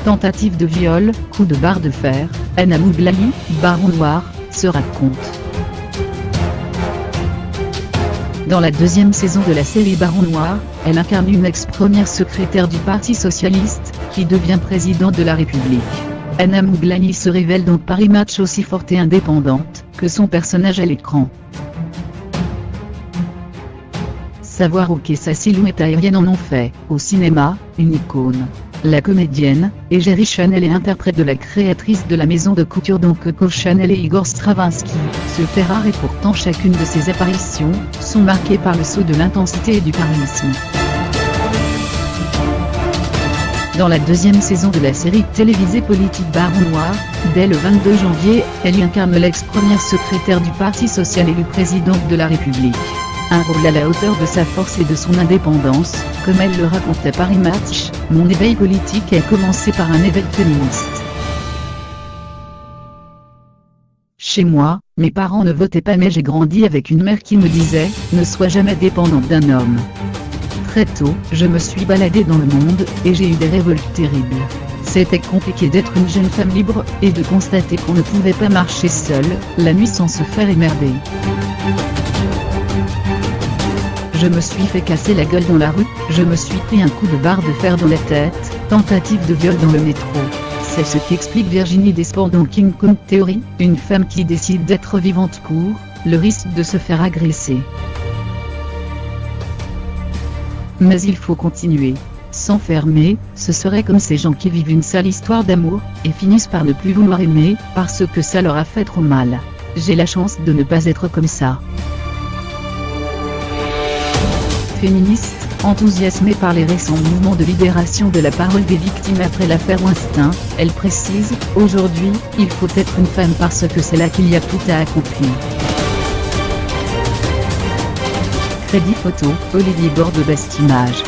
Tentative de viol, coup de barre de fer, Anna Mouglani, Baron Noir, se raconte. Dans la deuxième saison de la série Baron Noir, elle incarne une ex-première secrétaire du Parti Socialiste, qui devient présidente de la République. Anna Mouglani se révèle dans Paris Match aussi forte et indépendante que son personnage à l'écran. Savoir ok sa silhouette aérienne en ont fait, au cinéma, une icône. La comédienne, Égérie Chanel est interprète de la créatrice de la maison de couture dont Coco Chanel et Igor Stravinsky, se fait rare et pourtant chacune de ses apparitions, sont marquées par le sceau de l'intensité et du charisme. Dans la deuxième saison de la série télévisée politique Baron Noir, dès le 22 janvier, elle y incarne l'ex-première secrétaire du Parti Social élue présidente de la République. Un rôle à la hauteur de sa force et de son indépendance, comme elle le raconte à Paris Match, mon éveil politique a commencé par un éveil féministe. Chez moi, mes parents ne votaient pas mais j'ai grandi avec une mère qui me disait « Ne sois jamais dépendante d'un homme ». Très tôt, je me suis baladée dans le monde, et j'ai eu des révoltes terribles. C'était compliqué d'être une jeune femme libre, et de constater qu'on ne pouvait pas marcher seule, la nuit sans se faire émerder. Je me suis fait casser la gueule dans la rue, je me suis pris un coup de barre de fer dans la tête, tentative de viol dans le métro. C'est ce qu'explique Virginie Despentes dans King Kong Theory, une femme qui décide d'être vivante court le risque de se faire agresser. Mais il faut continuer. S'enfermer, ce serait comme ces gens qui vivent une sale histoire d'amour, et finissent par ne plus vouloir aimer, parce que ça leur a fait trop mal. J'ai la chance de ne pas être comme ça. Féministe, enthousiasmée par les récents mouvements de libération de la parole des victimes après l'affaire Weinstein, elle précise « Aujourd'hui, il faut être une femme parce que c'est là qu'il y a tout à accomplir ». Crédit photo, Olivier Borde Best Image.